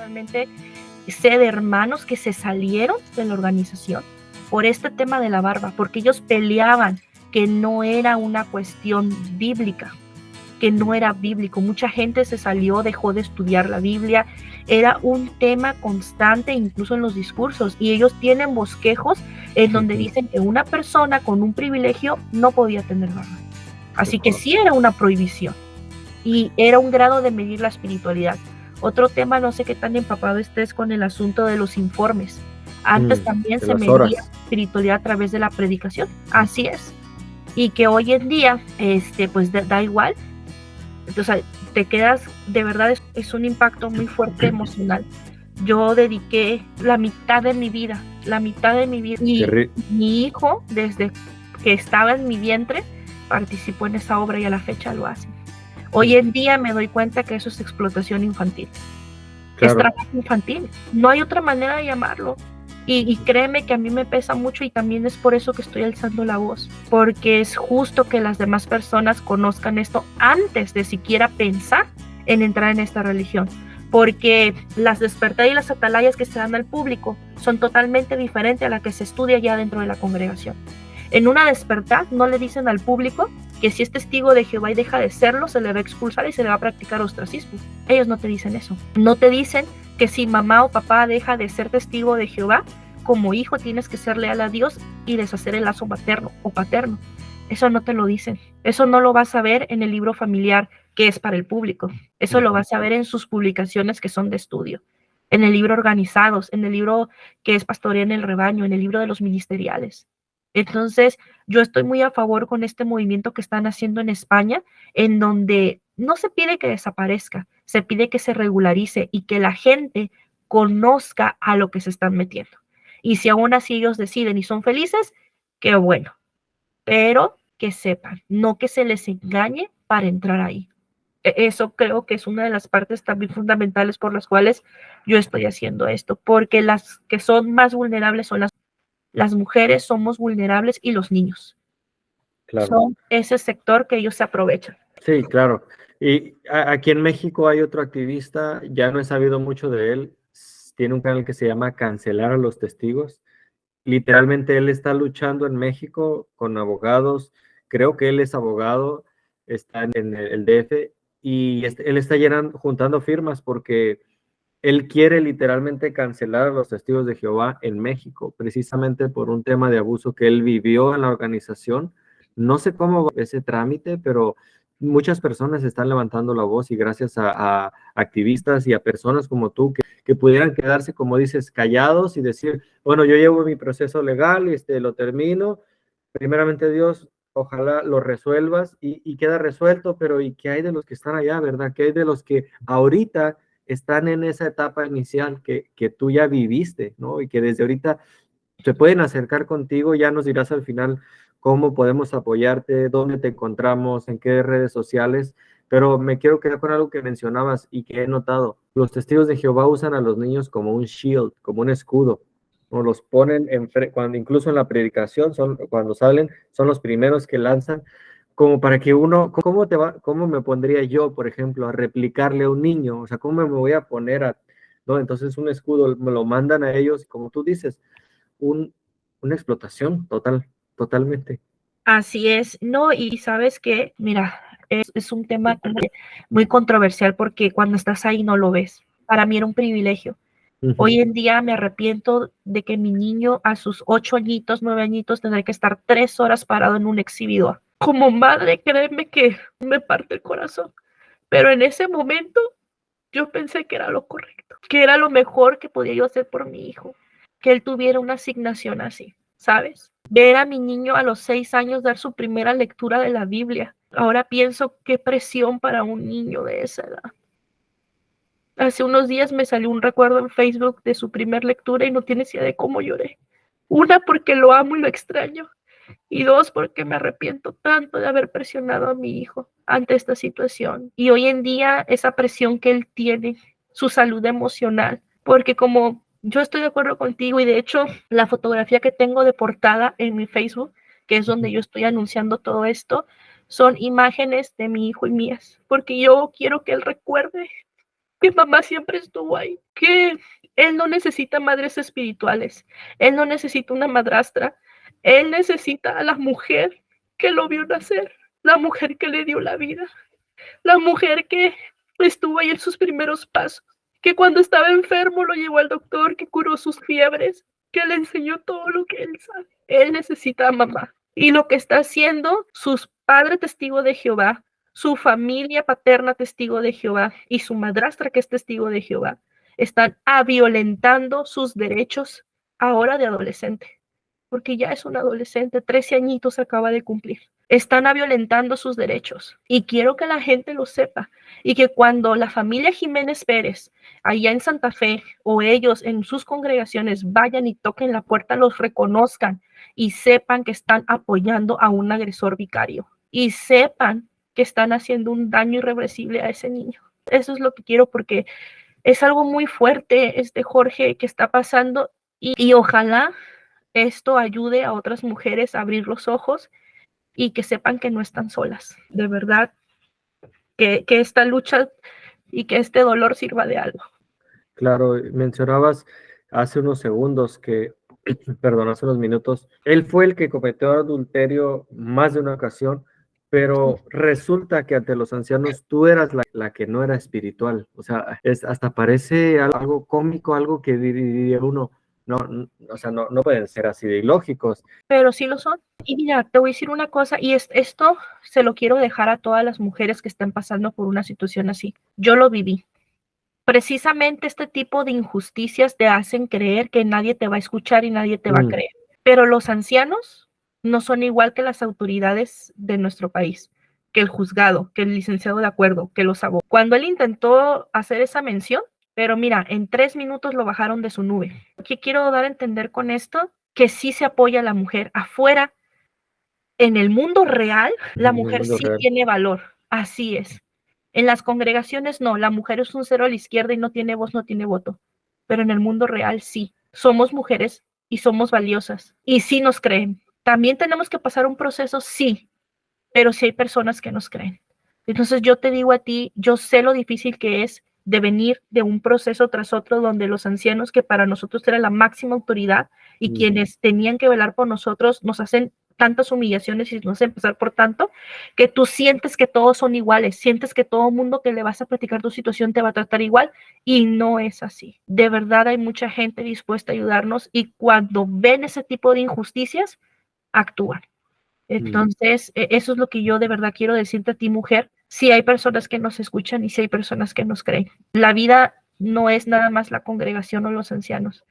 personalmente sé de hermanos que se salieron de la organización por este tema de la barba, porque ellos peleaban que no era una cuestión bíblica, que no era bíblico. Mucha gente se salió, dejó de estudiar la Biblia, era un tema constante incluso en los discursos, y ellos tienen bosquejos en donde dicen que una persona con un privilegio no podía tener barba. Así que sí era una prohibición y era un grado de medir la espiritualidad. Otro tema, no sé qué tan empapado estés con el asunto de los informes. Antes también se medía espiritualidad a través de la predicación. Así es. Y que hoy en día, pues da igual. Entonces, te quedas, de verdad es un impacto muy fuerte emocional. Yo dediqué la mitad de mi vida, y mi hijo, desde que estaba en mi vientre, participó en esa obra y a la fecha lo hace. Hoy en día me doy cuenta que eso es explotación infantil. Claro. Es trabajo infantil. No hay otra manera de llamarlo. Y créeme que a mí me pesa mucho, y también es por eso que estoy alzando la voz, porque es justo que las demás personas conozcan esto antes de siquiera pensar en entrar en esta religión, porque las despertar y las atalayas que se dan al público son totalmente diferentes a la que se estudia ya dentro de la congregación. En una despertar no le dicen al público que si es testigo de Jehová y deja de serlo, se le va a expulsar y se le va a practicar ostracismo. Ellos no te dicen eso. No te dicen que si mamá o papá deja de ser testigo de Jehová, como hijo tienes que ser leal a Dios y deshacer el lazo materno o paterno. Eso no te lo dicen. Eso no lo vas a ver en el libro familiar que es para el público. Eso lo vas a ver en sus publicaciones que son de estudio, en el libro Organizados, en el libro que es Pastorea en el Rebaño, en el libro de los ministeriales. Entonces, yo estoy muy a favor con este movimiento que están haciendo en España, en donde no se pide que desaparezca, se pide que se regularice y que la gente conozca a lo que se están metiendo. Y si aún así ellos deciden y son felices, qué bueno, pero que sepan, no que se les engañe para entrar ahí. Eso creo que es una de las partes también fundamentales por las cuales yo estoy haciendo esto, porque las que son más vulnerables son las mujeres, somos vulnerables, y los niños. Claro. Son ese sector que ellos se aprovechan. Sí, claro. Y aquí en México hay otro activista, ya no he sabido mucho de él, tiene un canal que se llama Cancelar a los Testigos. Literalmente él está luchando en México con abogados, creo que él es abogado, está en el DF, y él está juntando firmas porque él quiere literalmente cancelar a los testigos de Jehová en México, precisamente por un tema de abuso que él vivió en la organización. No sé cómo va ese trámite, pero muchas personas están levantando la voz, y gracias a activistas y a personas como tú que pudieran quedarse, como dices, callados y decir, bueno, yo llevo mi proceso legal y lo termino. Primeramente, Dios, ojalá lo resuelvas y queda resuelto, pero ¿y qué hay de los que están allá, verdad? ¿Qué hay de los que ahorita están en esa etapa inicial que tú ya viviste, ¿no? Y que desde ahorita se pueden acercar contigo? Ya nos dirás al final cómo podemos apoyarte, dónde te encontramos, en qué redes sociales, pero me quiero quedar con algo que mencionabas y que he notado. Los testigos de Jehová usan a los niños como un shield, como un escudo, o los ponen cuando incluso en la predicación, cuando salen, son los primeros que lanzan, como para que uno, ¿cómo me pondría yo, por ejemplo, a replicarle a un niño? O sea, ¿cómo me voy a poner no? Entonces un escudo me lo mandan a ellos, como tú dices, una explotación totalmente. Así es, no, y sabes que, mira, es un tema muy controversial, porque cuando estás ahí no lo ves. Para mí era un privilegio. Hoy en día me arrepiento de que mi niño a sus 8 añitos, 9 añitos, tendrá que estar 3 horas parado en un exhibidor. Como madre, créeme que me parte el corazón. Pero en ese momento yo pensé que era lo correcto, que era lo mejor que podía yo hacer por mi hijo, que él tuviera una asignación así, ¿sabes? Ver a mi niño a los 6 años dar su primera lectura de la Biblia. Ahora pienso qué presión para un niño de esa edad. Hace unos días me salió un recuerdo en Facebook de su primer lectura y no tienes idea de cómo lloré. Una, porque lo amo y lo extraño. Y dos, porque me arrepiento tanto de haber presionado a mi hijo ante esta situación. Y hoy en día esa presión que él tiene, su salud emocional, porque como yo estoy de acuerdo contigo, y de hecho la fotografía que tengo de portada en mi Facebook, que es donde yo estoy anunciando todo esto, son imágenes de mi hijo y mías, porque yo quiero que él recuerde que mamá siempre estuvo ahí, que él no necesita madres espirituales, él no necesita una madrastra, él necesita a la mujer que lo vio nacer, la mujer que le dio la vida, la mujer que estuvo ahí en sus primeros pasos, que cuando estaba enfermo lo llevó al doctor, que curó sus fiebres, que le enseñó todo lo que él sabe. Él necesita a mamá. Y lo que está haciendo sus padres testigos de Jehová, su familia paterna testigo de Jehová y su madrastra que es testigo de Jehová, están violentando sus derechos ahora de adolescente, porque ya es un adolescente, 13 añitos acaba de cumplir. Están violentando sus derechos y quiero que la gente lo sepa y que cuando la familia Jiménez Pérez allá en Santa Fe o ellos en sus congregaciones vayan y toquen la puerta, los reconozcan y sepan que están apoyando a un agresor vicario y sepan que están haciendo un daño irreversible a ese niño. Eso es lo que quiero porque es algo muy fuerte, Jorge, que está pasando y ojalá esto ayude a otras mujeres a abrir los ojos y que sepan que no están solas. De verdad, que esta lucha y que este dolor sirva de algo. Claro, mencionabas hace unos segundos que, perdón, hace unos minutos, él fue el que cometió adulterio más de una ocasión, pero resulta que ante los ancianos tú eras la que no era espiritual. O sea, hasta parece algo cómico, algo que diría uno, no, o sea, no pueden ser así de ilógicos. Pero sí lo son. Y mira, te voy a decir una cosa, y esto se lo quiero dejar a todas las mujeres que estén pasando por una situación así. Yo lo viví. Precisamente este tipo de injusticias te hacen creer que nadie te va a escuchar y nadie te va a creer. Pero los ancianos no son igual que las autoridades de nuestro país, que el juzgado, que el licenciado de acuerdo, que los abogados. Cuando él intentó hacer esa mención, pero mira, en 3 minutos lo bajaron de su nube. ¿Qué quiero dar a entender con esto? Que sí se apoya a la mujer. Afuera, en el mundo real, la mujer sí tiene valor. Así es. En las congregaciones no, la mujer es un cero a la izquierda y no tiene voz, no tiene voto. Pero en el mundo real sí. Somos mujeres y somos valiosas. Y sí nos creen. También tenemos que pasar un proceso, sí, pero sí hay personas que nos creen. Entonces yo te digo a ti, yo sé lo difícil que es de venir de un proceso tras otro donde los ancianos, que para nosotros era la máxima autoridad y quienes tenían que velar por nosotros, nos hacen tantas humillaciones y nos hacen pasar por tanto, que tú sientes que todos son iguales, sientes que todo mundo que le vas a platicar tu situación te va a tratar igual y no es así. De verdad hay mucha gente dispuesta a ayudarnos y cuando ven ese tipo de injusticias, actúan. Entonces, eso es lo que yo de verdad quiero decirte a ti, mujer. Sí hay personas que nos escuchan y sí hay personas que nos creen. La vida no es nada más la congregación o los ancianos.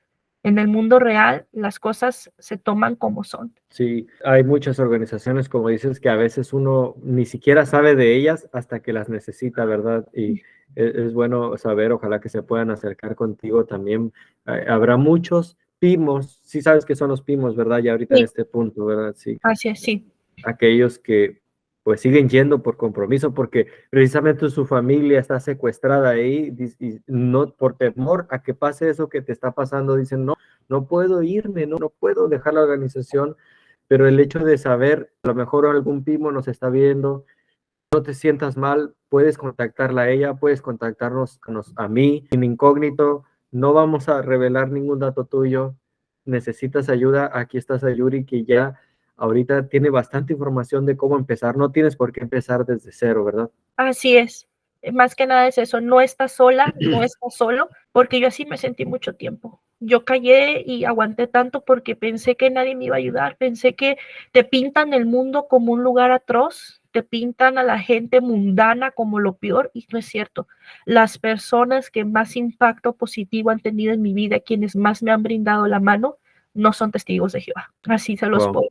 En el mundo real, las cosas se toman como son. Sí, hay muchas organizaciones, como dices, que a veces uno ni siquiera sabe de ellas hasta que las necesita, ¿verdad? Y es bueno saber, ojalá que se puedan acercar contigo también. Habrá muchos PIMOS, sí sabes que son los PIMOS, ¿verdad? Ya ahorita en este punto, ¿verdad? Sí. Así es, sí. Aquellos que pues siguen yendo por compromiso porque precisamente su familia está secuestrada ahí y no por temor a que pase eso que te está pasando, dicen, no puedo irme, no puedo dejar la organización, pero el hecho de saber, a lo mejor algún PIMO nos está viendo, no te sientas mal, puedes contactarla a ella, puedes contactarnos a mí, en incógnito, no vamos a revelar ningún dato tuyo, necesitas ayuda, aquí está Sayuri, que ya ahorita tiene bastante información de cómo empezar, no tienes por qué empezar desde cero, ¿verdad? Así es. Más que nada es eso, no estás sola, no estás solo, porque yo así me sentí mucho tiempo. Yo callé y aguanté tanto porque pensé que nadie me iba a ayudar, pensé que te pintan el mundo como un lugar atroz, te pintan a la gente mundana como lo peor y no es cierto. Las personas que más impacto positivo han tenido en mi vida, quienes más me han brindado la mano, no son testigos de Jehová. Así se los puedo.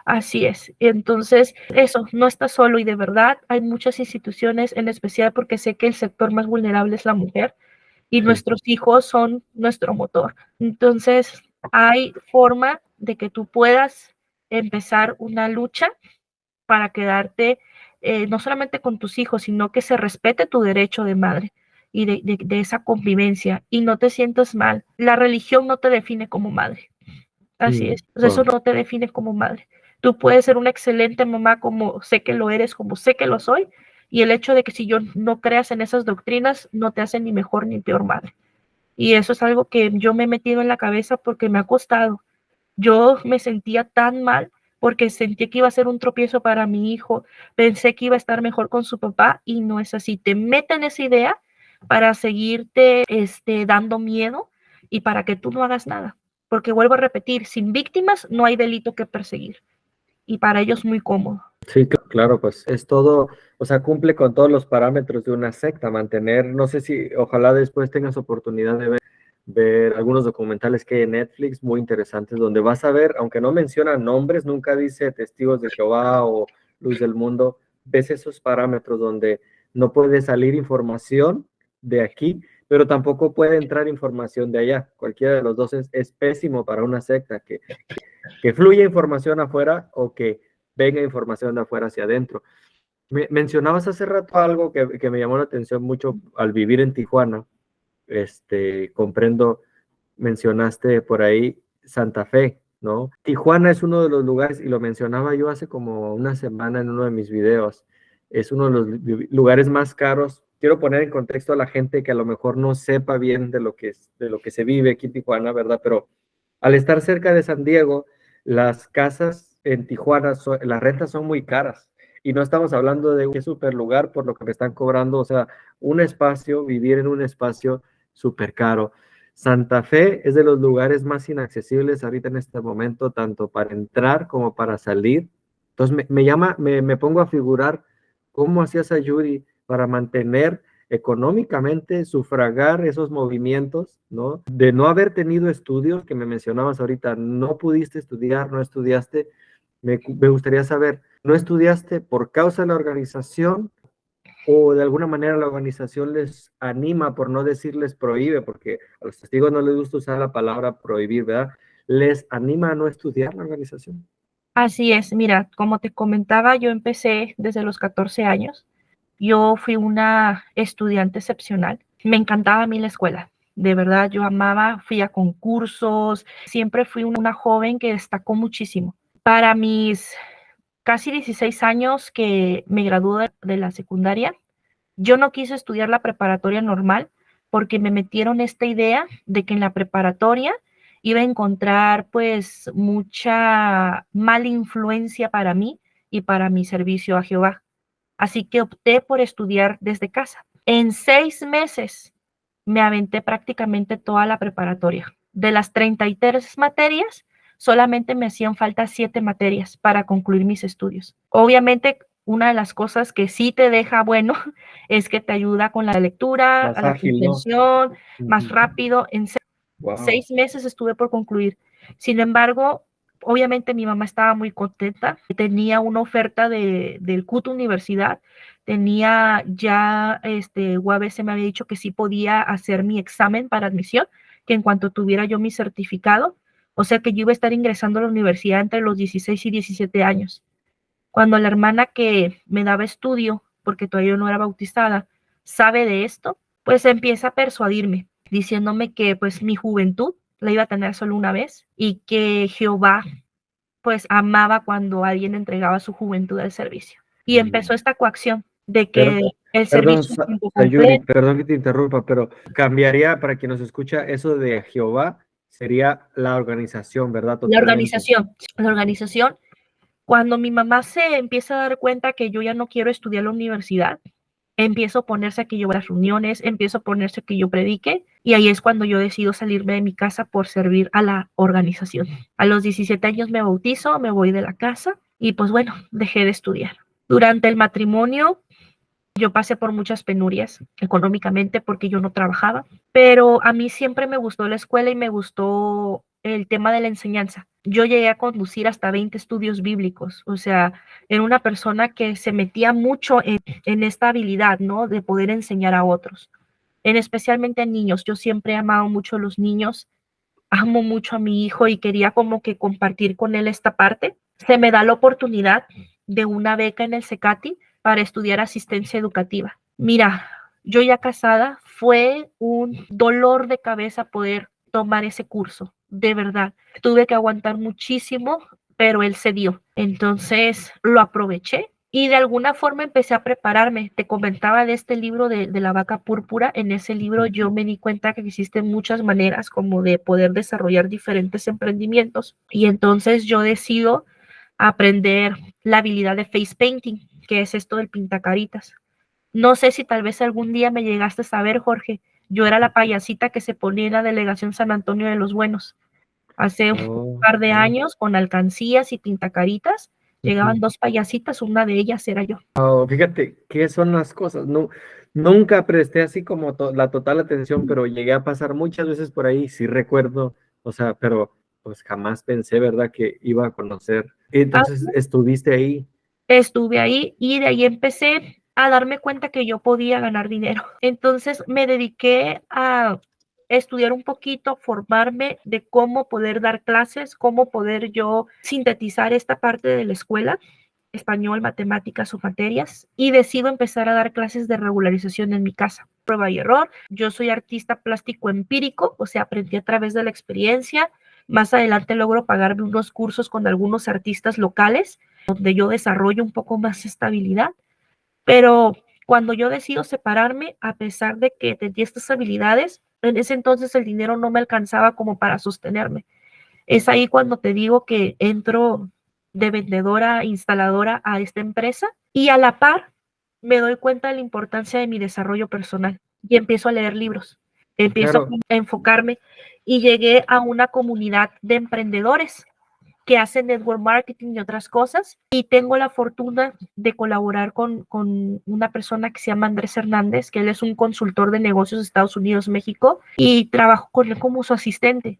Así es. Entonces, eso, no está solo y de verdad hay muchas instituciones, en especial porque sé que el sector más vulnerable es la mujer y nuestros hijos son nuestro motor. Entonces, hay forma de que tú puedas empezar una lucha para quedarte no solamente con tus hijos, sino que se respete tu derecho de madre y de esa convivencia y no te sientas mal. La religión no te define como madre. Así es. Eso no te define como madre. Tú puedes ser una excelente mamá como sé que lo eres, como sé que lo soy, Y el hecho de que si yo no creas en esas doctrinas no te hace ni mejor ni peor madre. Y eso es algo que yo me he metido en la cabeza porque me ha costado. Yo me sentía tan mal porque sentí que iba a ser un tropiezo para mi hijo, pensé que iba a estar mejor con su papá y no es así. Te meten esa idea para seguirte dando miedo y para que tú no hagas nada. Porque vuelvo a repetir, sin víctimas no hay delito que perseguir y para ellos muy cómodo. Sí, claro, pues es todo, o sea, cumple con todos los parámetros de una secta, mantener, no sé si, ojalá después tengas oportunidad de ver algunos documentales que hay en Netflix muy interesantes, donde vas a ver, aunque no menciona nombres, nunca dice Testigos de Jehová o Luz del Mundo, ves esos parámetros donde no puede salir información de aquí, pero tampoco puede entrar información de allá. Cualquiera de los dos es pésimo para una secta, que fluya información afuera o que venga información de afuera hacia adentro. Mencionabas hace rato algo que me llamó la atención mucho al vivir en Tijuana. Comprendo, mencionaste por ahí Santa Fe, ¿no? Tijuana es uno de los lugares, y lo mencionaba yo hace como una semana en uno de mis videos, es uno de los lugares más caros. Quiero poner en contexto a la gente que a lo mejor no sepa bien de lo que se vive aquí en Tijuana, ¿verdad? Pero al estar cerca de San Diego, las casas en Tijuana, las rentas son muy caras. Y no estamos hablando de un super lugar por lo que me están cobrando, o sea, un espacio, vivir en un espacio súper caro. Santa Fe es de los lugares más inaccesibles ahorita en este momento, tanto para entrar como para salir. Entonces me pongo a figurar cómo hacía Sayuri para mantener económicamente, sufragar esos movimientos, ¿no? De no haber tenido estudios, que me mencionabas ahorita, no pudiste estudiar, no estudiaste. Me gustaría saber, ¿no estudiaste por causa de la organización o de alguna manera la organización les anima, por no decirles prohíbe, porque a los testigos no les gusta usar la palabra prohibir, ¿verdad? ¿Les anima a no estudiar la organización? Así es, mira, como te comentaba, yo empecé desde los 14 años. Yo fui una estudiante excepcional. Me encantaba a mí la escuela. De verdad, yo amaba, fui a concursos, siempre fui una joven que destacó muchísimo. Para mis casi 16 años que me gradué de la secundaria, yo no quise estudiar la preparatoria normal porque me metieron esta idea de que en la preparatoria iba a encontrar pues mucha mala influencia para mí y para mi servicio a Jehová. Así que opté por estudiar desde casa. En 6 meses me aventé prácticamente toda la preparatoria. De las 33 materias, solamente me hacían falta 7 materias para concluir mis estudios. Obviamente, una de las cosas que sí te deja bueno es que te ayuda con la lectura, Más a la ágil, ¿no? comprensión, más rápido. En Wow. 6 meses estuve por concluir. Sin embargo, obviamente mi mamá estaba muy contenta. Tenía una oferta del CUT Universidad. Tenía ya, UABC me había dicho que sí podía hacer mi examen para admisión, que en cuanto tuviera yo mi certificado, o sea que yo iba a estar ingresando a la universidad entre los 16 y 17 años. Cuando la hermana que me daba estudio, porque todavía no era bautizada, sabe de esto, pues empieza a persuadirme, diciéndome que pues mi juventud la iba a tener solo una vez y que Jehová pues amaba cuando alguien entregaba su juventud al servicio. Y empezó esta coacción de que el Perdón, servicio es tiempo Sayuri, completo. perdón que te interrumpa, pero cambiaría para quien nos escucha eso de Jehová, sería la organización, ¿verdad? La Totalmente. organización, la organización, cuando mi mamá se empieza a dar cuenta que yo ya no quiero estudiar la universidad, empiezo a ponerse a que yo vaya a las reuniones, empiezo a ponerse a que yo predique, y ahí es cuando yo decido salirme de mi casa por servir a la organización. A los 17 años me bautizo, me voy de la casa y pues bueno, dejé de estudiar. Durante el matrimonio yo pasé por muchas penurias económicamente porque yo no trabajaba, pero a mí siempre me gustó la escuela y me gustó el tema de la enseñanza. Yo llegué a conducir hasta 20 estudios bíblicos, o sea, era una persona que se metía mucho en esta habilidad, ¿no? De poder enseñar a otros, especialmente a niños. Yo siempre he amado mucho a los niños, amo mucho a mi hijo y quería como que compartir con él esta parte. Se me da la oportunidad de una beca en el CECATI para estudiar asistencia educativa. Mira, yo ya casada, fue un dolor de cabeza poder tomar ese curso, de verdad. Tuve que aguantar muchísimo, pero él se dio. Entonces lo aproveché Y de alguna forma empecé a prepararme. Te comentaba de este libro de la vaca púrpura. En ese libro yo me di cuenta que existen muchas maneras como de poder desarrollar diferentes emprendimientos. Y entonces yo decido aprender la habilidad de face painting, que es esto del pintacaritas. No sé si tal vez algún día me llegaste a saber, Jorge. Yo era la payasita que se ponía en la delegación San Antonio de los Buenos. Hace un Oh, par de oh, años, con alcancías y pintacaritas, llegaban ujú. dos payasitas, una de ellas era yo. Oh, fíjate, ¿qué son las cosas? No, nunca presté así como la total atención, pero llegué a pasar muchas veces por ahí, sí recuerdo, o sea, pero pues jamás pensé, ¿verdad?, que iba a conocer. Ah, Entonces, ¿estuviste ahí? estuve ahí y de ahí empecé a darme cuenta que yo podía ganar dinero. Entonces me dediqué a estudiar un poquito, formarme de cómo poder dar clases, cómo poder yo sintetizar esta parte de la escuela, español, matemáticas o materias, y decido empezar a dar clases de regularización en mi casa. Prueba y error. Yo soy artista plástico empírico, o sea, aprendí a través de la experiencia. Más adelante logro pagarme unos cursos con algunos artistas locales donde yo desarrollo un poco más estabilidad, pero cuando yo decido separarme, a pesar de que tenía estas habilidades, en ese entonces el dinero no me alcanzaba como para sostenerme. Es ahí cuando te digo que entro de vendedora, instaladora a esta empresa y a la par me doy cuenta de la importancia de mi desarrollo personal y empiezo a leer libros, empiezo Claro, a enfocarme y llegué a una comunidad de emprendedores que hacen network marketing y otras cosas. Y tengo la fortuna de colaborar con una persona que se llama Andrés Hernández, que él es un consultor de negocios de Estados Unidos, México, y trabajo con él como su asistente.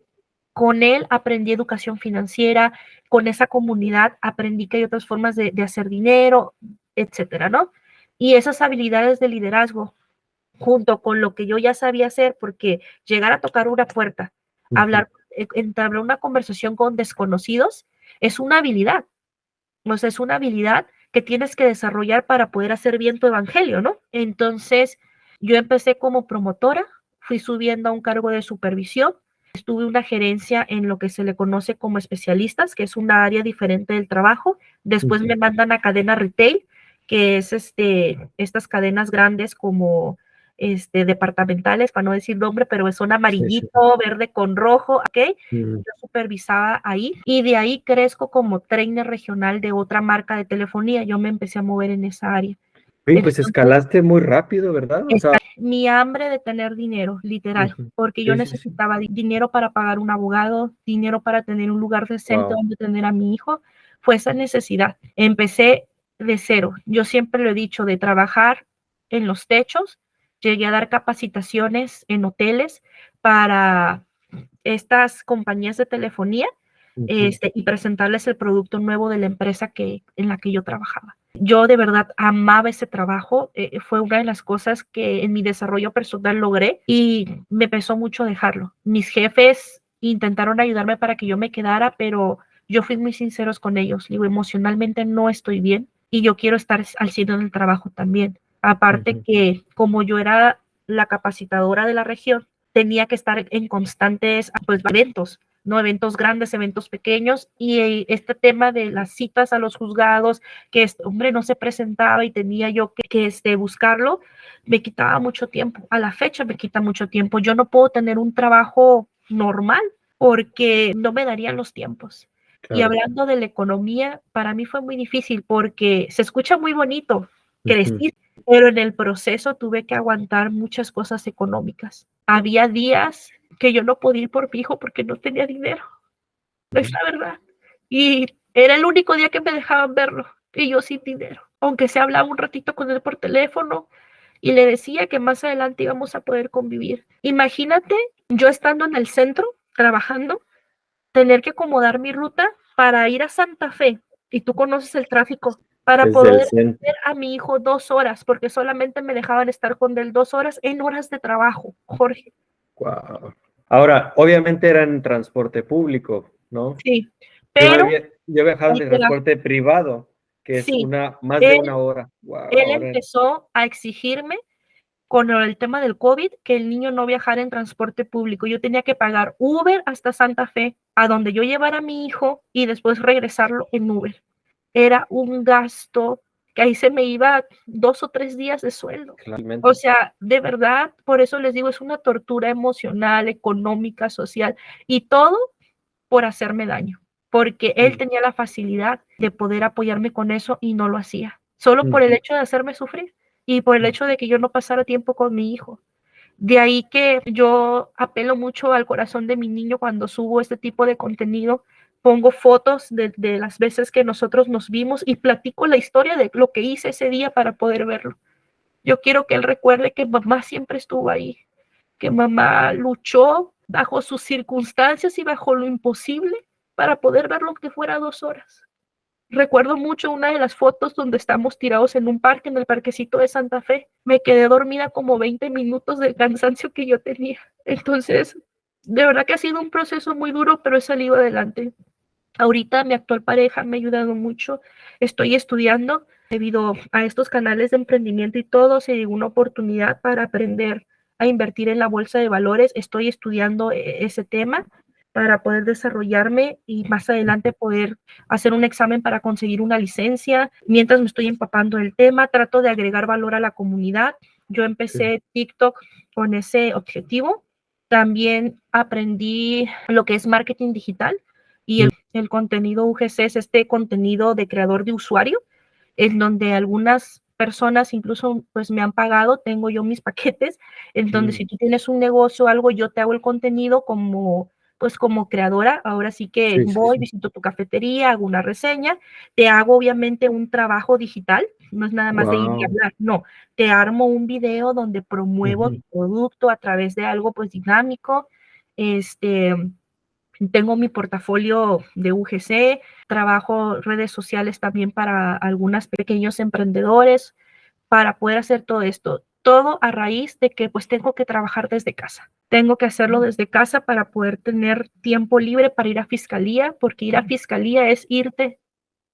Con él aprendí educación financiera, con esa comunidad aprendí que hay otras formas de hacer dinero, etcétera, ¿no? Y esas habilidades de liderazgo, junto con lo que yo ya sabía hacer, porque llegar a tocar una puerta, ujú, hablar, entablar una conversación con desconocidos, es una habilidad. O sea, es una habilidad que tienes que desarrollar para poder hacer bien tu evangelio, ¿no? Entonces, yo empecé como promotora, fui subiendo a un cargo de supervisión, tuve una gerencia en lo que se le conoce como especialistas, que es una área diferente del trabajo. Después ujú. me mandan a cadena retail, que es estas cadenas grandes como departamentales, para no decir nombre, pero son Sí, sí. amarillito, verde con rojo, ¿ok? Mm. Yo supervisaba ahí y de ahí crezco como trainer regional de otra marca de telefonía. Yo me empecé a mover en esa área. Oye, pues Entonces, escalaste muy rápido, ¿verdad? O está sea, mi hambre de tener dinero, literal, ujú. porque yo Sí, sí, sí. necesitaba dinero para pagar un abogado, dinero para tener un lugar decente Wow. donde tener a mi hijo. Fue esa necesidad. Empecé de cero. Yo siempre lo he dicho, de trabajar en los techos. Llegué a dar capacitaciones en hoteles para estas compañías de telefonía, Ujú, y presentarles el producto nuevo de la empresa en la que yo trabajaba. Yo de verdad amaba ese trabajo, fue una de las cosas que en mi desarrollo personal logré y me pesó mucho dejarlo. Mis jefes intentaron ayudarme para que yo me quedara, pero yo fui muy sinceros con ellos. Digo, emocionalmente no estoy bien y yo quiero estar al 100 en el trabajo también. Aparte ujú. que como yo era la capacitadora de la región, tenía que estar en constantes pues, eventos, ¿no? Eventos grandes, eventos pequeños, y este tema de las citas a los juzgados, que este hombre no se presentaba y tenía yo que buscarlo, me quitaba mucho tiempo. A la fecha me quita mucho tiempo. Yo no puedo tener un trabajo normal porque no me darían los tiempos. Y Claro. hablando de la economía, para mí fue muy difícil porque se escucha muy bonito, Ujú, crecí, pero en el proceso tuve que aguantar muchas cosas económicas. Había días que yo no podía ir por mi hijo porque no tenía dinero, es ujú. la verdad. Y era el único día que me dejaban verlo y yo sin dinero. Aunque se hablaba un ratito con él por teléfono y le decía que más adelante íbamos a poder convivir. Imagínate yo estando en el centro trabajando, tener que acomodar mi ruta para ir a Santa Fe, y tú conoces el tráfico, para Desde el poder centro. ver a mi hijo 2 horas, porque solamente me dejaban estar con él 2 horas en horas de trabajo, Jorge. Wow. Ahora, obviamente era en transporte público, ¿no? Sí, Yo, pero yo he viajado ahí en te va. transporte privado, que es Sí, más de él, 1 hora. Wow, él ahora, empezó a exigirme con el tema del COVID que el niño no viajara en transporte público. Yo tenía que pagar Uber hasta Santa Fe, a donde yo llevara a mi hijo y después regresarlo en Uber. Era un gasto que ahí se me iba 2 o 3 días de sueldo. Claramente. O sea, de verdad, por eso les digo, es una tortura emocional, económica, social y todo por hacerme daño, porque él tenía la facilidad de poder apoyarme con eso y no lo hacía, solo por el hecho de hacerme sufrir y por el hecho de que yo no pasara tiempo con mi hijo. De ahí que yo apelo mucho al corazón de mi niño cuando subo este tipo de contenido, pongo fotos de las veces que nosotros nos vimos y platico la historia de lo que hice ese día para poder verlo. Yo quiero que él recuerde que mamá siempre estuvo ahí, que mamá luchó bajo sus circunstancias y bajo lo imposible para poder verlo aunque fuera 2 horas. Recuerdo mucho una de las fotos donde estamos tirados en un parque, en el parquecito de Santa Fe. Me quedé dormida como 20 minutos del cansancio que yo tenía. Entonces, de verdad que ha sido un proceso muy duro, pero he salido adelante. Ahorita mi actual pareja me ha ayudado mucho. Estoy estudiando debido a estos canales de emprendimiento y todo, se dio una oportunidad para aprender a invertir en la bolsa de valores. Estoy estudiando ese tema para poder desarrollarme y más adelante poder hacer un examen para conseguir una licencia. Mientras me estoy empapando el tema, trato de agregar valor a la comunidad. Yo empecé TikTok con ese objetivo. También aprendí lo que es marketing digital y el contenido UGC es este contenido de creador de usuario, en donde algunas personas incluso pues me han pagado, tengo yo mis paquetes, en donde si tú tienes un negocio o algo, yo te hago el contenido como pues como creadora, ahora sí que voy, visito tu cafetería, hago una reseña, te hago obviamente un trabajo digital, no es nada más de ir y hablar, no, te armo un video donde promuevo tu producto a través de algo pues dinámico, tengo mi portafolio de UGC, trabajo redes sociales también para algunos pequeños emprendedores para poder hacer todo esto. Todo a raíz de que pues tengo que trabajar desde casa. Tengo que hacerlo desde casa para poder tener tiempo libre para ir a fiscalía, porque ir a fiscalía es irte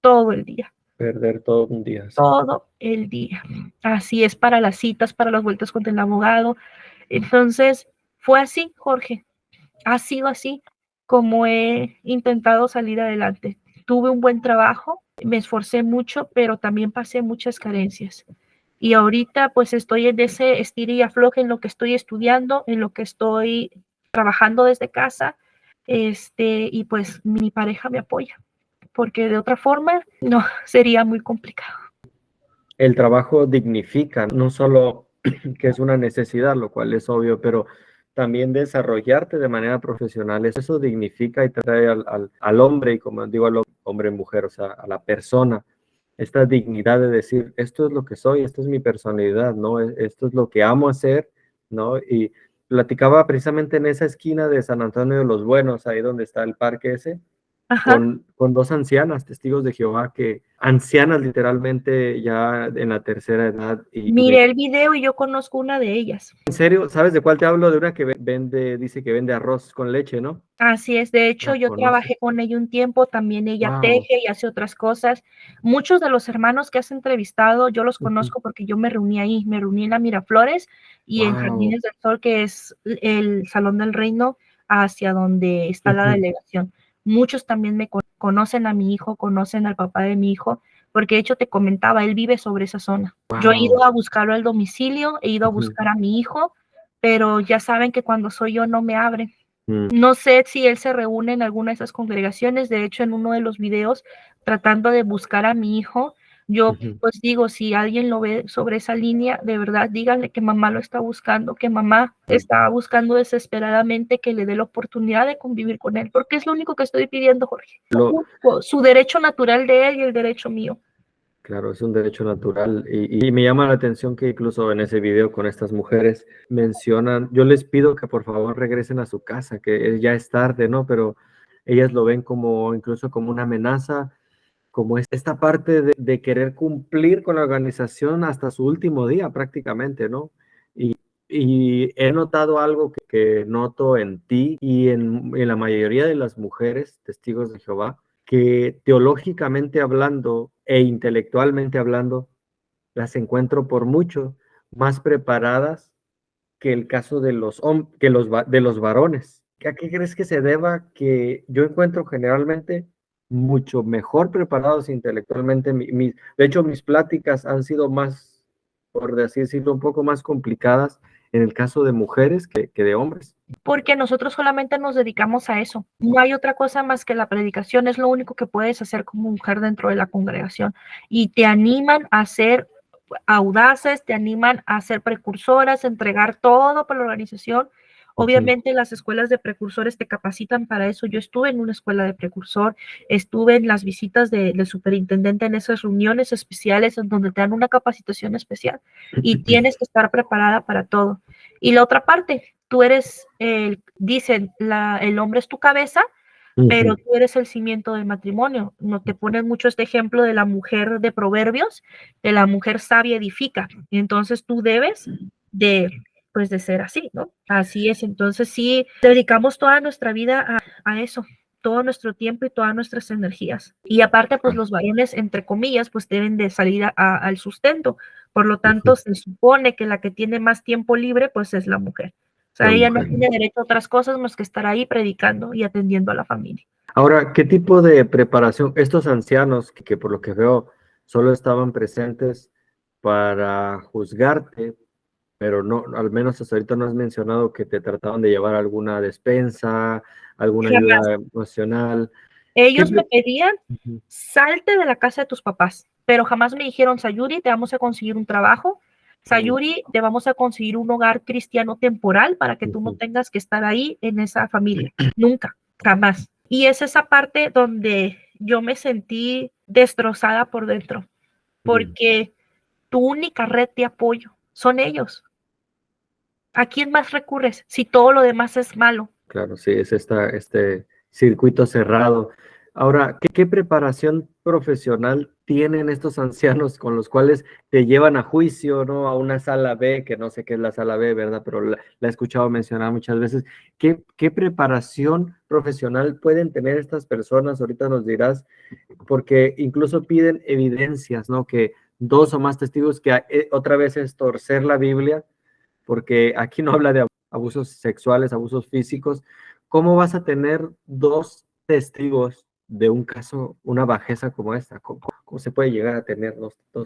todo el día. Perder todo un día. Sí. Todo el día. Así es para las citas, para las vueltas con el abogado. Entonces, fue así, Jorge. Ha sido así como he intentado salir adelante. Tuve un buen trabajo, me esforcé mucho, pero también pasé muchas carencias. Y ahorita pues estoy en ese estira y afloje en lo que estoy estudiando, en lo que estoy trabajando desde casa, y pues mi pareja me apoya, porque de otra forma no, sería muy complicado. El trabajo dignifica, no solo que es una necesidad, lo cual es obvio, pero también desarrollarte de manera profesional, eso dignifica y trae al hombre, y como digo al hombre y mujer, o sea, a la persona, esta dignidad de decir, esto es lo que soy, esta es mi personalidad, ¿no? Esto es lo que amo hacer, ¿no? Y platicaba precisamente en esa esquina de San Antonio de los Buenos, ahí donde está el parque ese, con 2 ancianas, testigos de Jehová, que ancianas literalmente ya en la tercera edad. Miré el video y yo conozco una de ellas. ¿En serio? ¿Sabes de cuál te hablo? De una que dice que vende arroz con leche, ¿no? Así es, de hecho yo trabajé con ella un tiempo, también ella teje y hace otras cosas. Muchos de los hermanos que has entrevistado, yo los conozco porque yo me reuní ahí, me reuní en la Miraflores y en Jardines del Sol, que es el Salón del Reino, hacia donde está la delegación. Muchos también me conocen a mi hijo, conocen al papá de mi hijo, porque de hecho te comentaba, él vive sobre esa zona. Yo he ido a buscarlo al domicilio, he ido a buscar a mi hijo, pero ya saben que cuando soy yo no me abren. No sé si él se reúne en alguna de esas congregaciones, de hecho en uno de los videos tratando de buscar a mi hijo, yo pues digo, si alguien lo ve sobre esa línea, de verdad díganle que mamá lo está buscando, que mamá está buscando desesperadamente que le dé la oportunidad de convivir con él, porque es lo único que estoy pidiendo, Jorge. Su derecho natural de él y el derecho mío. Claro, es un derecho natural y me llama la atención que incluso en ese video con estas mujeres mencionan, yo les pido que por favor regresen a su casa, que ya es tarde, ¿no? Pero ellas lo ven como incluso como una amenaza, como esta parte de querer cumplir con la organización hasta su último día prácticamente, ¿no? Y he notado algo que noto en ti y en la mayoría de las mujeres testigos de Jehová, que teológicamente hablando e intelectualmente hablando, las encuentro por mucho más preparadas que el caso de de los varones. ¿A qué crees que se deba que yo encuentro generalmente mucho mejor preparados intelectualmente. De hecho, mis pláticas han sido más, por así decirlo, un poco más complicadas en el caso de mujeres que de hombres. Porque nosotros solamente nos dedicamos a eso. No hay otra cosa más que la predicación, es lo único que puedes hacer como mujer dentro de la congregación. Y te animan a ser audaces, te animan a ser precursoras, a entregar todo para la organización. Obviamente las escuelas de precursores te capacitan para eso. Yo estuve en una escuela de precursor, estuve en las visitas del superintendente en esas reuniones especiales en donde te dan una capacitación especial y tienes que estar preparada para todo. Y la otra parte, tú eres, dicen, el hombre es tu cabeza, pero tú eres el cimiento del matrimonio. No te ponen mucho este ejemplo de la mujer de Proverbios, de la mujer sabia edifica. Y entonces tú debes pues de ser así, ¿no? Así es. Entonces sí, dedicamos toda nuestra vida a eso, todo nuestro tiempo y todas nuestras energías. Y aparte, pues los varones, entre comillas, pues deben de salir al sustento. Por lo tanto, se supone que la que tiene más tiempo libre, pues es la mujer. O sea, ella no tiene derecho a otras cosas más que estar ahí predicando y atendiendo a la familia. Ahora, ¿qué tipo de preparación estos ancianos que por lo que veo solo estaban presentes para juzgarte, pero no, al menos hasta ahorita no has mencionado que te trataban de llevar alguna despensa, alguna Jamás. ayuda emocional? Ellos me pedían, salte de la casa de tus papás, pero jamás me dijeron, Sayuri, te vamos a conseguir un trabajo, Sayuri, te vamos a conseguir un hogar cristiano temporal para que tú no tengas que estar ahí en esa familia. Nunca, jamás. Y es esa parte donde yo me sentí destrozada por dentro, porque tu única red de apoyo son ellos. ¿A quién más recurres si todo lo demás es malo? Claro, sí, es este circuito cerrado. Ahora, ¿qué preparación profesional tienen estos ancianos con los cuales te llevan a juicio, ¿no? A una sala B, que no sé qué es la sala B, ¿verdad? Pero la he escuchado mencionar muchas veces. ¿Qué preparación profesional pueden tener estas personas? Ahorita nos dirás, porque incluso piden evidencias, ¿no? Que dos o más testigos, que otra vez es torcer la Biblia, porque aquí no habla de abusos sexuales, abusos físicos. ¿Cómo vas a tener dos testigos de un caso, una bajeza como esta? ¿Cómo se puede llegar a tener dos O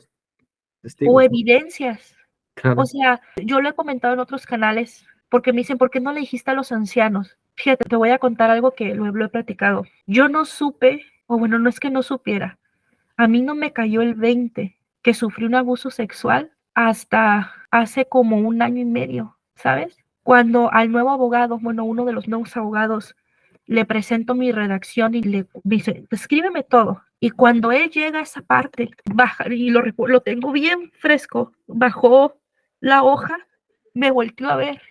testigos, ¿no? evidencias. Claro. O sea, yo lo he comentado en otros canales, porque me dicen, ¿por qué no le dijiste a los ancianos? Fíjate, te voy a contar algo que lo he platicado. Yo no supe, o bueno, no es que no supiera, a mí no me cayó el 20 que sufrí un abuso sexual hasta hace como 1 año y medio, ¿sabes? Cuando al nuevo abogado, bueno, uno de los nuevos abogados, le presento mi redacción y le dice, escríbeme todo. Y cuando él llega a esa parte, baja, y lo tengo bien fresco, bajó la hoja, me volteó a ver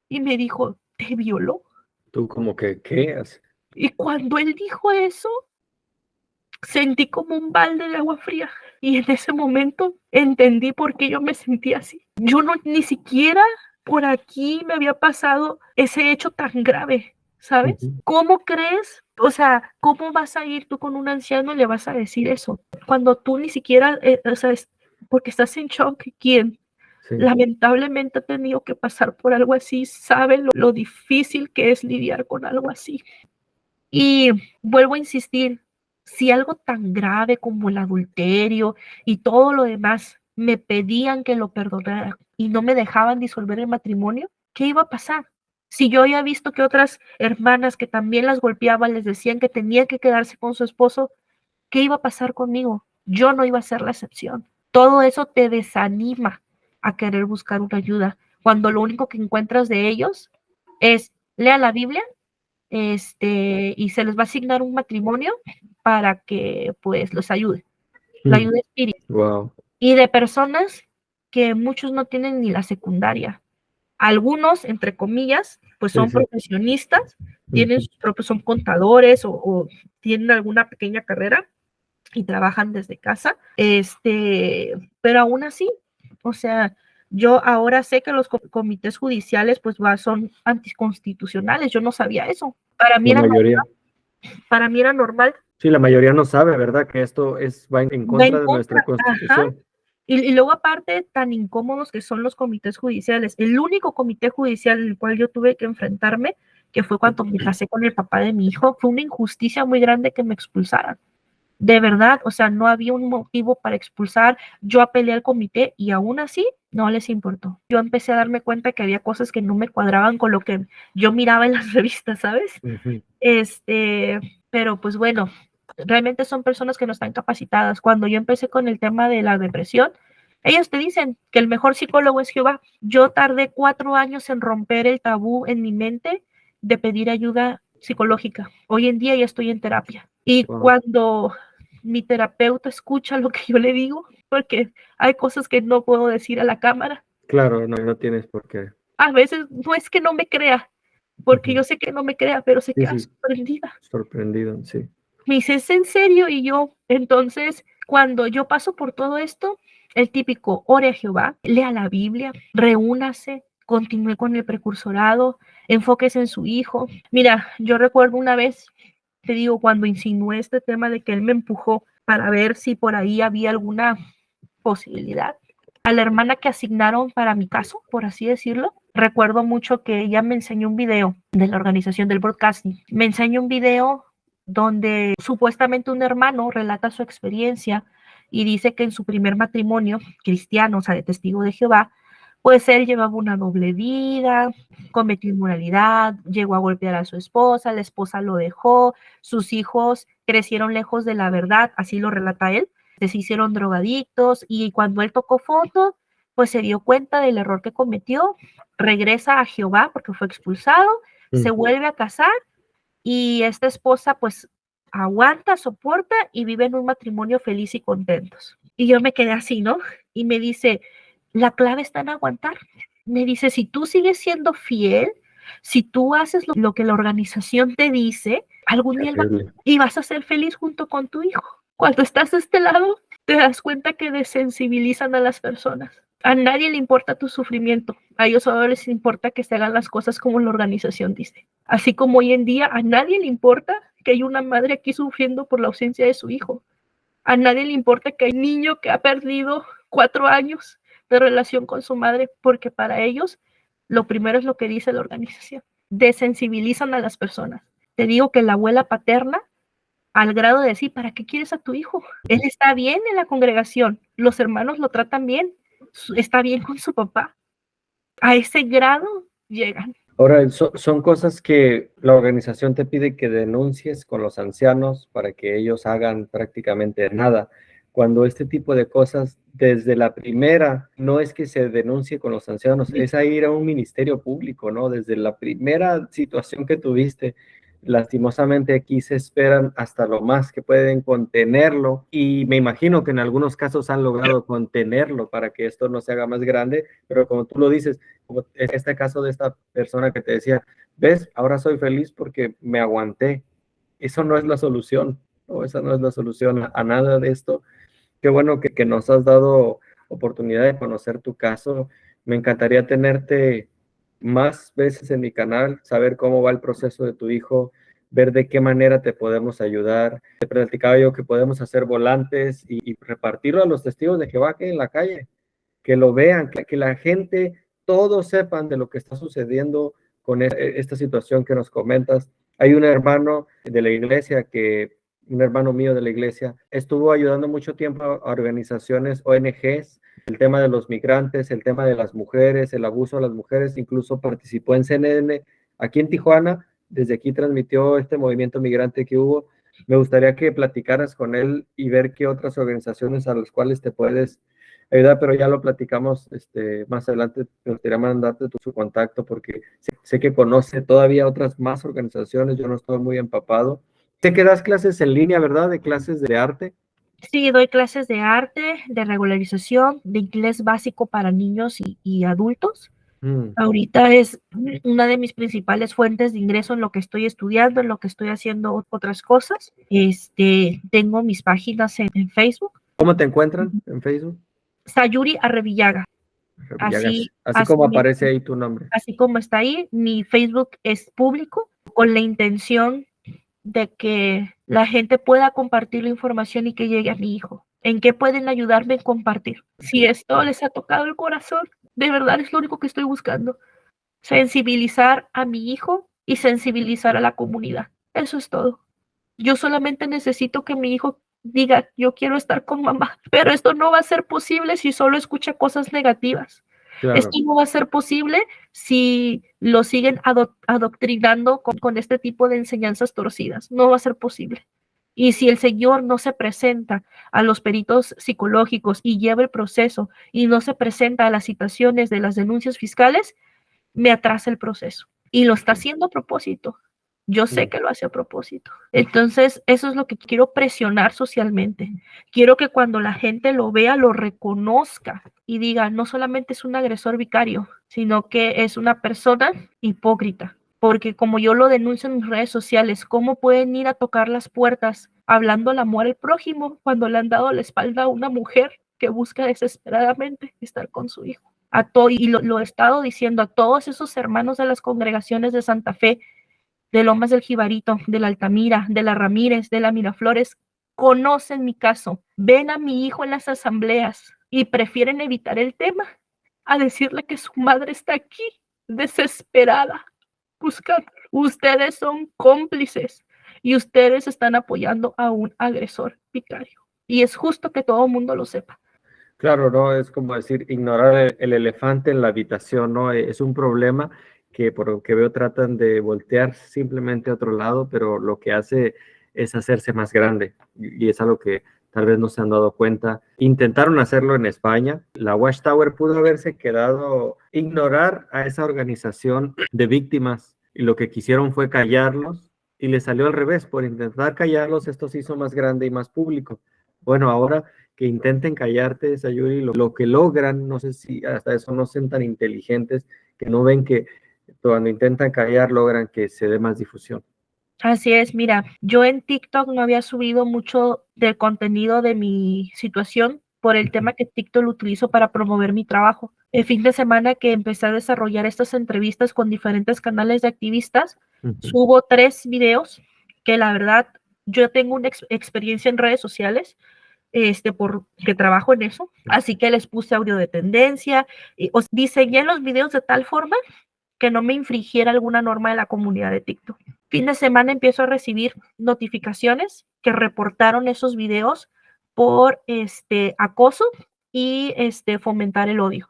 y me dijo, ¿te violó? Tú como que, ¿qué haces? Y cuando él dijo eso, sentí como un balde de agua fría. Y en ese momento entendí por qué yo me sentía así. Yo no, ni siquiera por aquí me había pasado ese hecho tan grave, ¿sabes? ¿Cómo crees? O sea, ¿cómo vas a ir tú con un anciano y le vas a decir eso? Cuando tú ni siquiera, o sea, porque estás en shock, ¿quién? Sí. Lamentablemente ha tenido que pasar por algo así, sabe lo difícil que es lidiar con algo así. Y vuelvo a insistir, si algo tan grave como el adulterio y todo lo demás me pedían que lo perdonara y no me dejaban disolver el matrimonio, ¿qué iba a pasar? Si yo ya he visto que otras hermanas que también las golpeaban les decían que tenía que quedarse con su esposo, ¿qué iba a pasar conmigo? Yo no iba a ser la excepción. Todo eso te desanima a querer buscar una ayuda, cuando lo único que encuentras de ellos es lea la Biblia, y se les va a asignar un matrimonio para que pues los ayude, la ayuda espiritual. Wow. Y de personas que muchos no tienen ni la secundaria. Algunos, entre comillas, pues son profesionistas, tienen sus propios, son contadores o tienen alguna pequeña carrera y trabajan desde casa, pero aún así, o sea, yo ahora sé que los comités judiciales pues son anticonstitucionales, yo no sabía eso. La mayoría. Para mí era normal. Sí, la mayoría no sabe, ¿verdad? Que esto va en Va contra en de contra, nuestra ajá. Constitución. Y luego aparte, tan incómodos que son los comités judiciales. El único comité judicial en el cual yo tuve que enfrentarme que fue cuando me casé con el papá de mi hijo. Fue una injusticia muy grande que me expulsaran. De verdad, o sea, no había un motivo para expulsar. Yo apelé al comité y aún así no les importó. Yo empecé a darme cuenta que había cosas que no me cuadraban con lo que yo miraba en las revistas, ¿sabes? Ujú. Pero pues bueno, realmente son personas que no están capacitadas. Cuando yo empecé con el tema de la depresión, ellos te dicen que el mejor psicólogo es Jehová. Yo tardé 4 años en romper el tabú en mi mente de pedir ayuda psicológica. Hoy en día ya estoy en terapia. Y Wow. cuando mi terapeuta escucha lo que yo le digo, porque hay cosas que no puedo decir a la cámara, Claro, no, no tienes por qué. a veces no es que no me crea, porque Ujú. yo sé que no me crea, pero se Sí, queda sí, sorprendida. sorprendido, sí. Me dice, ¿es en serio? Y yo, entonces, cuando yo paso por todo esto, el típico, ore a Jehová, lea la Biblia, reúnase, continúe con el precursorado, enfóquese en su hijo. Mira, yo recuerdo una vez, te digo, cuando insinué este tema de que él me empujó para ver si por ahí había alguna posibilidad. A la hermana que asignaron para mi caso, por así decirlo, recuerdo mucho que ella me enseñó un video de la organización del broadcasting. Me enseñó un video donde supuestamente un hermano relata su experiencia y dice que en su primer matrimonio cristiano, o sea, de testigo de Jehová, pues él llevaba una doble vida, cometió inmoralidad, llegó a golpear a su esposa, la esposa lo dejó, sus hijos crecieron lejos de la verdad, así lo relata él, se hicieron drogadictos y cuando él tocó fondo, pues se dio cuenta del error que cometió, regresa a Jehová porque fue expulsado, se vuelve a casar y esta esposa pues aguanta, soporta y vive en un matrimonio feliz y contentos. Y yo me quedé así, ¿no? Y me dice, la clave está en aguantar. Me dice, si tú sigues siendo fiel, si tú haces lo que la organización te dice, algún día y vas a ser feliz junto con tu hijo. Cuando estás de este lado, te das cuenta que desensibilizan a las personas. A nadie le importa tu sufrimiento. A ellos solo les importa que se hagan las cosas como la organización dice. Así como hoy en día a nadie le importa que hay una madre aquí sufriendo por la ausencia de su hijo. A nadie le importa que hay un niño que ha perdido 4 años de relación con su madre, porque para ellos lo primero es lo que dice la organización. Desensibilizan a las personas. Te digo que la abuela paterna, al grado de decir, ¿para qué quieres a tu hijo? Él está bien en la congregación, los hermanos lo tratan bien, está bien con su papá. A ese grado llegan. Ahora, son cosas que la organización te pide que denuncies con los ancianos para que ellos hagan prácticamente nada. Cuando este tipo de cosas, desde la primera, no es que se denuncie con los ancianos, es a ir a un ministerio público, ¿no? Desde la primera situación que tuviste, lastimosamente aquí se esperan hasta lo más que pueden contenerlo y me imagino que en algunos casos han logrado contenerlo para que esto no se haga más grande, pero como tú lo dices, como este caso de esta persona que te decía, ves, ahora soy feliz porque me aguanté. Eso no es la solución, ¿no? Esa no es la solución a nada de esto. Qué bueno que nos has dado oportunidad de conocer tu caso. Me encantaría tenerte más veces en mi canal, saber cómo va el proceso de tu hijo, ver de qué manera te podemos ayudar. Te platicaba yo que podemos hacer volantes y repartirlo a los testigos de Jehová que hay en la calle, que lo vean, que la gente, todos sepan de lo que está sucediendo con esta situación que nos comentas. Hay un hermano de la iglesia un hermano mío de la iglesia, estuvo ayudando mucho tiempo a organizaciones ONGs, el tema de los migrantes, el tema de las mujeres, el abuso a las mujeres, incluso participó en CNN aquí en Tijuana, desde aquí transmitió este movimiento migrante que hubo. Me gustaría que platicaras con él y ver qué otras organizaciones a las cuales te puedes ayudar, pero ya lo platicamos más adelante. Me gustaría mandarte su contacto porque sé que conoce todavía otras más organizaciones, yo no estoy muy empapado. Sé que das clases en línea, ¿verdad? De clases de arte. Sí, doy clases de arte, de regularización, de inglés básico para niños y adultos. Ahorita es una de mis principales fuentes de ingreso en lo que estoy estudiando, en lo que estoy haciendo otras cosas. Tengo mis páginas en Facebook. ¿Cómo te encuentran en Facebook? Sayuri Arrevillaga. Villagas. Así, Así así, como aparece ahí tu nombre. así como está ahí, mi Facebook es público con la intención de que la gente pueda compartir la información y que llegue a mi hijo. ¿En qué pueden ayudarme a compartir? Si esto les ha tocado el corazón, de verdad es lo único que estoy buscando. Sensibilizar a mi hijo y sensibilizar a la comunidad. Eso es todo. Yo solamente necesito que mi hijo diga, yo quiero estar con mamá, pero esto no va a ser posible si solo escucha cosas negativas. Esto Claro. no va a ser posible si lo siguen adoctrinando con este tipo de enseñanzas torcidas. No va a ser posible. Y si el Señor no se presenta a los peritos psicológicos y lleva el proceso y no se presenta a las citaciones de las denuncias fiscales, me atrasa el proceso. Y lo está haciendo a propósito. Yo sé que lo hace a propósito. Entonces, eso es lo que quiero presionar socialmente. Quiero que cuando la gente lo vea, lo reconozca y diga, no solamente es un agresor vicario, sino que es una persona hipócrita. Porque como yo lo denuncio en mis redes sociales, ¿cómo pueden ir a tocar las puertas hablando al amor al prójimo cuando le han dado la espalda a una mujer que busca desesperadamente estar con su hijo? Y lo he estado diciendo a todos esos hermanos de las congregaciones de Santa Fe, de Lomas del Jibarito, de la Altamira, de la Ramírez, de la Miraflores, conocen mi caso, ven a mi hijo en las asambleas y prefieren evitar el tema a decirle que su madre está aquí, desesperada, buscando. Ustedes son cómplices y ustedes están apoyando a un agresor vicario. Y es justo que todo el mundo lo sepa. Claro, ¿no? Es como decir, ignorar el elefante en la habitación, ¿no? Es un problema que por lo que veo tratan de voltear simplemente a otro lado, pero lo que hace es hacerse más grande y es algo que tal vez no se han dado cuenta. Intentaron hacerlo en España. La Watchtower pudo haberse quedado, ignorar a esa organización de víctimas y lo que quisieron fue callarlos y le salió al revés. Por intentar callarlos, esto se hizo más grande y más público. Bueno, ahora que intenten callarte, Sayuri, lo que logran, no sé si hasta eso no sean tan inteligentes, que no ven que cuando intentan callar logran que se dé más difusión. Así es, mira, yo en TikTok no había subido mucho del contenido de mi situación por el tema que TikTok lo utilizo para promover mi trabajo. El fin de semana que empecé a desarrollar estas entrevistas con diferentes canales de activistas, subo 3 videos que la verdad yo tengo una experiencia en redes sociales, porque trabajo en eso, así que les puse audio de tendencia, diseñé los videos de tal forma que no me infringiera alguna norma de la comunidad de TikTok. Fin de semana empiezo a recibir notificaciones que reportaron esos videos por acoso y fomentar el odio.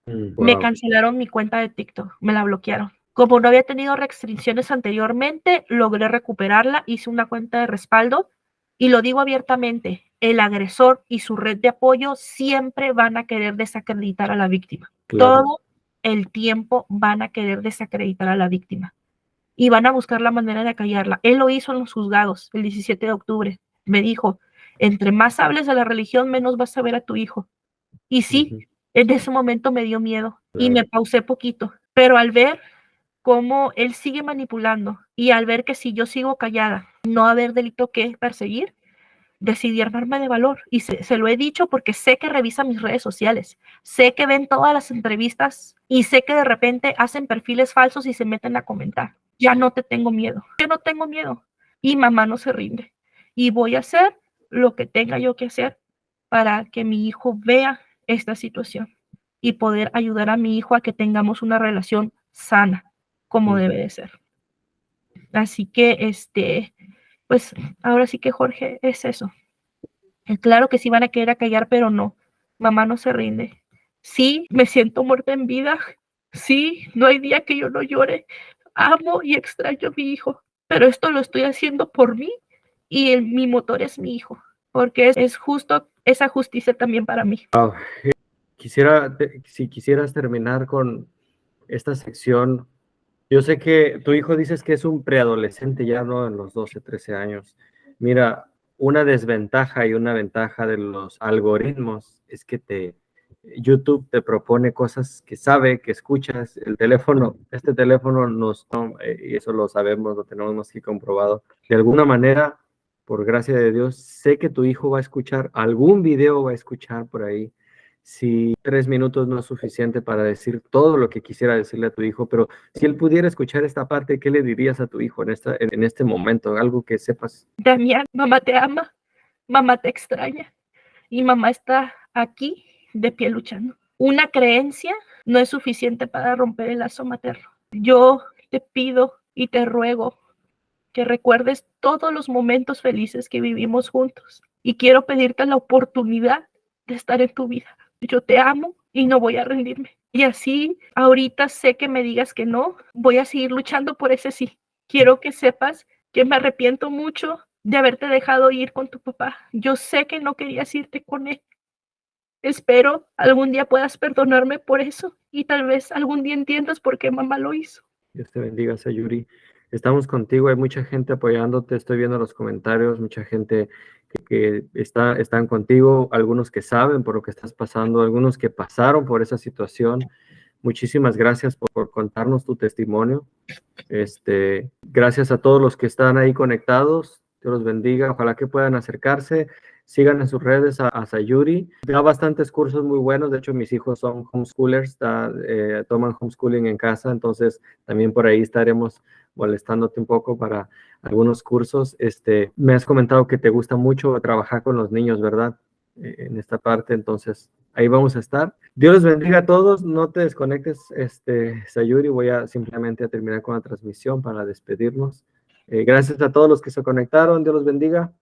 Me cancelaron mi cuenta de TikTok, me la bloquearon. Como no había tenido restricciones anteriormente, logré recuperarla, hice una cuenta de respaldo y lo digo abiertamente, el agresor y su red de apoyo siempre van a querer desacreditar a la víctima. Claro. Todo el tiempo van a querer desacreditar a la víctima y van a buscar la manera de acallarla. Él lo hizo en los juzgados el 17 de octubre. Me dijo, entre más hables de la religión, menos vas a ver a tu hijo. Y sí, en ese momento me dio miedo y me pausé poquito, pero al ver cómo él sigue manipulando y al ver que si yo sigo callada, no va a haber delito que perseguir, decidí armarme de valor y se lo he dicho porque sé que revisa mis redes sociales, sé que ven todas las entrevistas y sé que de repente hacen perfiles falsos y se meten a comentar. Ya no te tengo miedo, yo no tengo miedo y mamá no se rinde y voy a hacer lo que tenga yo que hacer para que mi hijo vea esta situación y poder ayudar a mi hijo a que tengamos una relación sana como debe de ser. Así que pues ahora sí que Jorge es eso. Claro que sí van a querer acallar, pero no. Mamá no se rinde. Sí, me siento muerta en vida. Sí, no hay día que yo no llore. Amo y extraño a mi hijo, pero esto lo estoy haciendo por mí y mi motor es mi hijo, porque es justo esa justicia también para mí. Wow. Si quisieras terminar con esta sección, yo sé que tu hijo dices que es un preadolescente ya, ¿no? En los 12, 13 años. Mira, una desventaja y una ventaja de los algoritmos es que YouTube te propone cosas que sabe, que escuchas. Este teléfono y eso lo sabemos, lo tenemos más que comprobado. De alguna manera, por gracia de Dios, sé que tu hijo va a escuchar, algún video va a escuchar por ahí. Si 3 minutos no es suficiente para decir todo lo que quisiera decirle a tu hijo, pero si él pudiera escuchar esta parte, ¿qué le dirías a tu hijo en este momento? Algo que sepas. Damián, mamá te ama, mamá te extraña y mamá está aquí de pie luchando. Una creencia no es suficiente para romper el lazo materno. Yo te pido y te ruego que recuerdes todos los momentos felices que vivimos juntos. Y quiero pedirte la oportunidad de estar en tu vida. Yo te amo y no voy a rendirme. Y así, ahorita sé que me digas que no, voy a seguir luchando por ese sí. Quiero que sepas que me arrepiento mucho de haberte dejado ir con tu papá. Yo sé que no querías irte con él. Espero algún día puedas perdonarme por eso y tal vez algún día entiendas por qué mamá lo hizo. Dios te bendiga, Sayuri. Estamos contigo, hay mucha gente apoyándote, estoy viendo los comentarios, mucha gente que están contigo, algunos que saben por lo que estás pasando, algunos que pasaron por esa situación. Muchísimas gracias por contarnos tu testimonio. Gracias a todos los que están ahí conectados. Dios los bendiga. Ojalá que puedan acercarse. Sigan en sus redes a Sayuri. Da bastantes cursos muy buenos. De hecho, mis hijos son homeschoolers, toman homeschooling en casa. Entonces, también por ahí estaremos molestándote un poco para algunos cursos. Me has comentado que te gusta mucho trabajar con los niños, ¿verdad? En esta parte, entonces ahí vamos a estar. Dios los bendiga a todos, no te desconectes, Sayuri, voy a simplemente a terminar con la transmisión para despedirnos. Gracias a todos los que se conectaron, Dios los bendiga.